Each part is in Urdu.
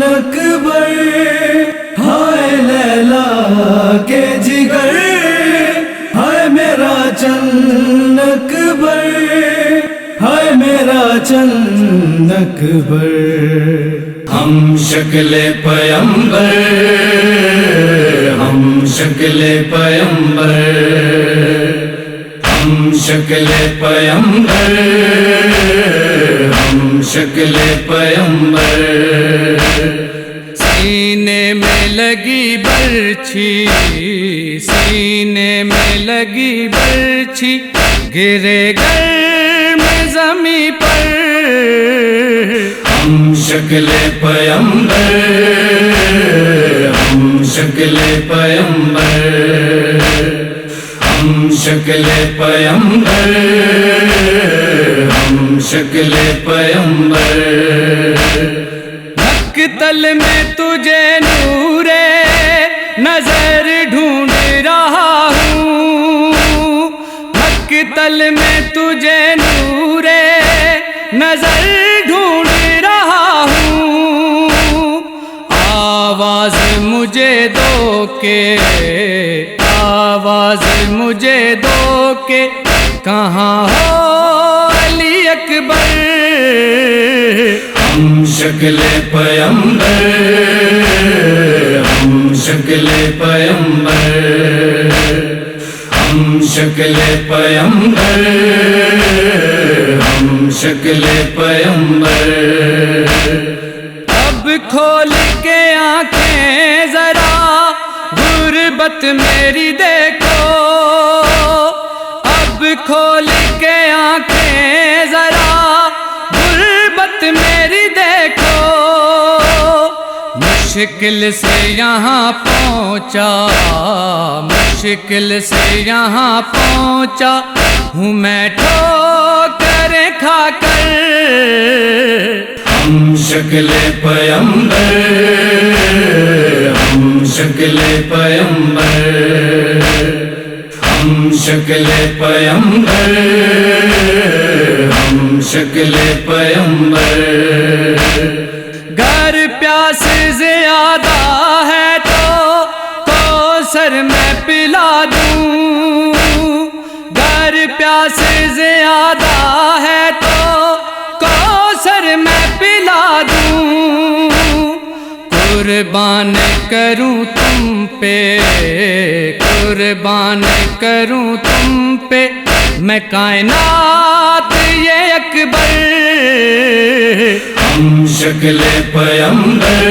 اکبر، ہائے لیلا کے جگر، ہائے میرا چند اکبر، ہائے میرا چند اکبر۔ ہم شکل پیمبر، ہم شکل پیمبر، ہم شکل پیمبر، ہم شکل پیمبر۔ سینے میں لگی برچھی، سینے میں لگی برچھی، گرے گرم زمیں پر۔ ہم شکل پیمبر، ہم شکل پیمبر، ہم شکل پیمبر، ہم شکل پیمبر۔ مقتل میں تجھے نور نظر ڈھونڈ رہا ہوں، مقتل میں تجھے نور نظر ڈھونڈ رہا ہوں۔ آواز مجھے دو کہ، آواز مجھے دو کہ کہاں ہو علی اکبر۔ ہم شکل پیمبر، ہم شکل پیمبر، ہم شکل پیمبر، ہم شکل پیمبر۔ اب کھول کے آنکھیں ذرا غربت میری دیکھو، اب کھول کے آنکھیں ذرا غربت میری دیکھو۔ مشکل سے یہاں پہنچا، مشکل سے یہاں پہنچا ہوں میں ٹھوکریں کھا کر۔ ہم شکل پیمبر، ہم شکل پیمبر، ہم شکل پیمبر، ہم شکل پیمبر۔ گر پیاس زیادہ ہے تو کوثر میں پلا دوں، گر پیاس زیادہ ہے تو کوثر میں پلا دوں۔ قربان کروں تم پہ، قربان کروں تم پہ میں کائنات یہ اکبر۔ ہم شکل پیمبر،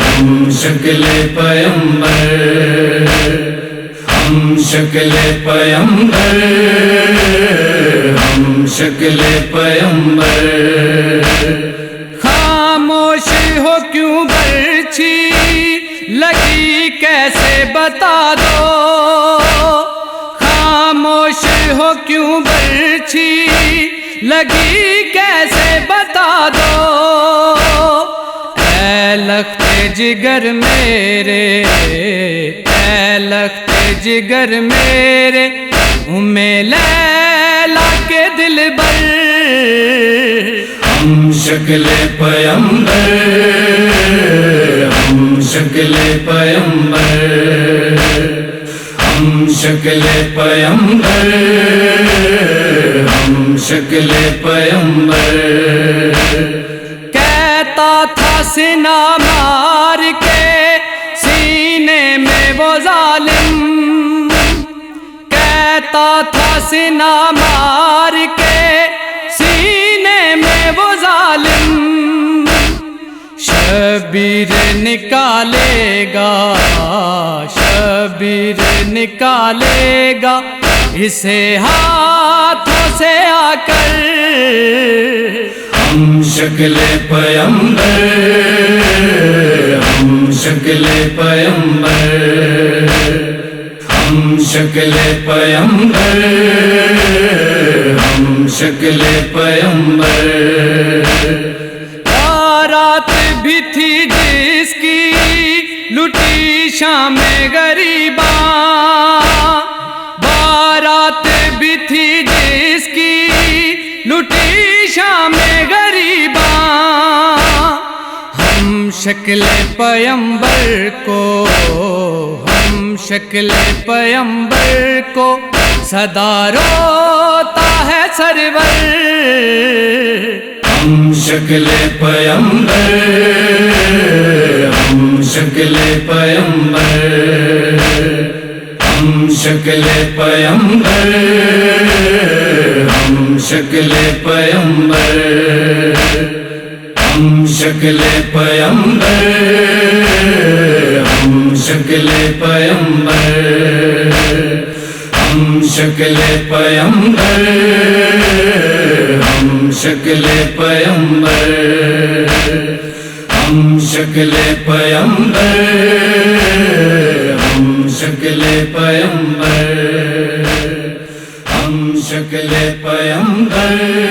ہم شکل پیمبر، ہم شکل پیمبر، ہم شکل پیمبر۔ خاموش ہو کیوں برچھی لگی کیسے بتا دو، خاموش ہو کیوں برچھی لگی کیسے بتا دو۔ اے لخت جگر میرے، اے لخت جگر میرے، لیلا کے دل بر۔ ہم شکل پیمبر، ہم شکل پیمبر، ہم شکل پیمبر، ہم شکل پیمبر۔ کہتا تھا سینہ مار کے سینے میں وہ ظالم، کہتا تھا سینہ مار کے سینے میں وہ ظالم۔ شبیر نکالے گا، شبیر نکالے گا اسے ہاتھوں سے آ کر۔ ہم شکل پیمبر، ہم شکل پیمبر، ہم شکل پیمبر، ہم شکل پیمبر۔ رات بھی تھی جس کی لٹی شام غریباں، بارات بھی تھی جس کی لٹی شام غریباں۔ شکل پیمبر کو، ہم شکل پیمبر کو صدا روتا ہے سرور. ہم شکل پیمبر، ہم شکل پیمبر، ہم شکل پیمبر، ہم شکل پیمبر، ہم شکل پیمبر، ہم شکل پیمبر، ہم شکل پیمبر، ہم شکل پیمبر، ہم شکل پیمبر، ہم شکل پیمبر، ہم شکل پیمبر.